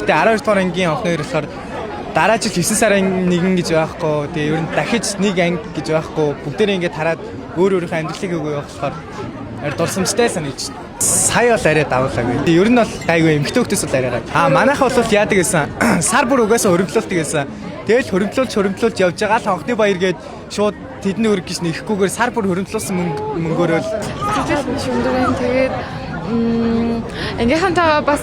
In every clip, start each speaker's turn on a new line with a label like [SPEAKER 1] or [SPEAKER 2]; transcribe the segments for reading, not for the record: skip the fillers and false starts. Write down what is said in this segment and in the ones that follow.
[SPEAKER 1] Гэтэ 12 дугаар ангийн анхны хоёр болохоор дараа жил 9 сарын 1 гэж байхгүй. Тэгээ ер нь дахиж нэг анги гэж байхгүй. Бүгдээрээ ингээд хараад өөр өөрийнхөө амьдралыг өгөө явах болохоор дурсамжтай санагдаж байна. Сая бол арай давуулаагүй. Ер нь бол гайгүй эмхтэй хөлтөс бол арай гай. Манайхаа бол яадаг гэсэн сар бүр угаасаа хөрөмтлөлт гэсэн. Тэгэл хөрөмтлүүлж явж байгаа л анхны баяр гээд шууд тэдний өрг гэж нэхгүйгээр сар бүр хөрөмтлүүлсэн мөнгөөрөө
[SPEAKER 2] сэтгэл маш өндөр юм. Тэгээд ангийнхантайгаа бас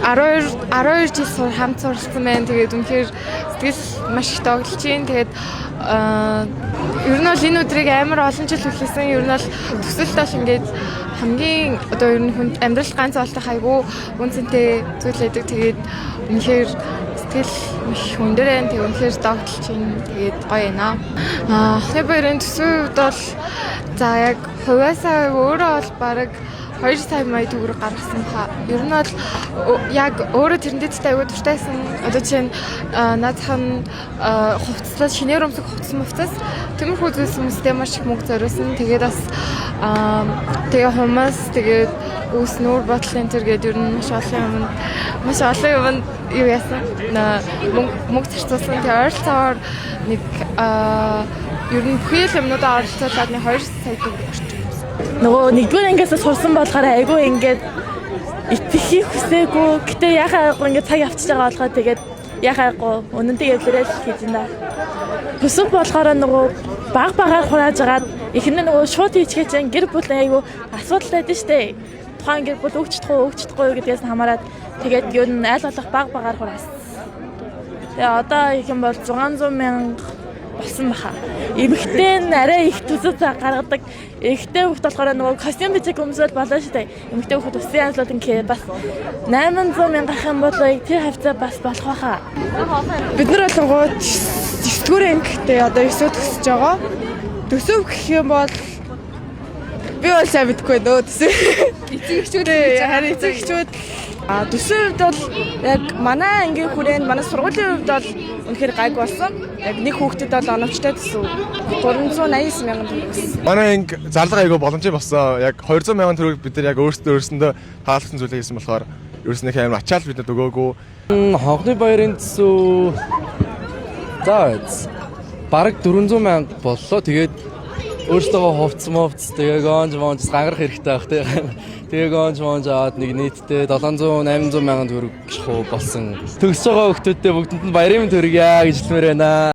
[SPEAKER 2] 12 жил хамт суралцсан байна. Тэгээд үнэхээр сэтгэл маш их догдолж байна. Тэгээд ер нь бол энэ өдрийг амар олон жил хүлээсэн. Ер нь бол төсөлт бол ингээд хамгийн одоо ер нь хүнд амьдрал ганц болтох айгүй үнцэнтэй зүйл байдаг. Тэгээд үнэхээр сэтгэл маш өндөр байна. Тэгээд үнэхээр догдолж байна. Тэгээд гоё байна. Ахны баярын төсөвд бол за яг хувьяасаа өөрөө бол баг 2 сая мая төгрөг гаргасан ба. Ер нь бол яг өөрөө тэрэндээ айгүй дуртайсан. Одоо чинь наадхан хувцаслаад шинээр өмсөх хувцас тиймэрхүү зүйлс хүмүүстэй маш их мөнгө зориулсан. Тэгээд бас тэгээ хүмүүс тэгээд үүс нүүр ботлын зэрэгэд ер нь маш олон юм юу яасан. Мөнгө зарцуулсан. Тэгээ ойролцоогоор нэг ер нь бүхий л юмнуудаа оролцуулаад 2 сая төгрөг
[SPEAKER 3] нөгөө нэгдүгээр ангиас сурсан болохоор айгүй ингээд итгэхийг хүсээгүй. Гэтэ яхаагүй ингээд цаг явчихж байгаа болохоор тэгээд яхаагүй үнэнтэй явлаарай л хийж байна. Төсөв болохоор нөгөө багаар хурааж агаад эхнээ нөгөө шууд хийчихээ чинь гэр бүл айгүй асуудалтай дээ штэ. Тухайн гэр бүл өгчдгүй гэдгээс хамаарат тэгээд ер нь айл болох багаар хураасан. Тэгээ одоо их юм бол 600 мянга болсон баха. Эмэгтэй нь арай их төсөв гаргадаг. Эхтэй хөлт болохоор нөгөө костюм бичиг өмсөөл болно шүү дээ. Эмэгтэй хөлт усын анслууд ингээд бас 800 мянга гарах юм бол тэр хавцаа бас болох баха.
[SPEAKER 2] Бид нар болгоод 9-р ангитай одоо 9-д төсөж байгаа. Төсөв гэх юм бол би бол сайн мэдгүй нөө төсөв. Эцэгчүүд харин эцэгчүүд төсөвд бол яг манай ангийн хүрээнд манай сургуулийн хувьд бол үнэхээр гайг болсон. Яг нэг хүүхдэд бол оновчтой төсөв 389 мянган төгрөг.
[SPEAKER 4] Манай анги зарлага айгүй боломжтой болсон. Яг 200 мянган төгрөг бид нар яг өөрсөндөө хаалгасан зүйлээ хийсэн болохоор ерөөснөө амар ачаал бидэд өгөөгүй.
[SPEAKER 5] Хонхны баярын төсөв бараг 400 мянга боллоо. Тэгээд өөртөө хувцс тэгээ гонж гангарах хэрэгтэй байх тийм. Тэгээ гонж аваад нэг нийтдээ 700-800 мянган төгрөг болсон. Төгсөж байгаа хүмүүстээ бүгдэнд нь баярын төргийа гэж хэлмээр байна.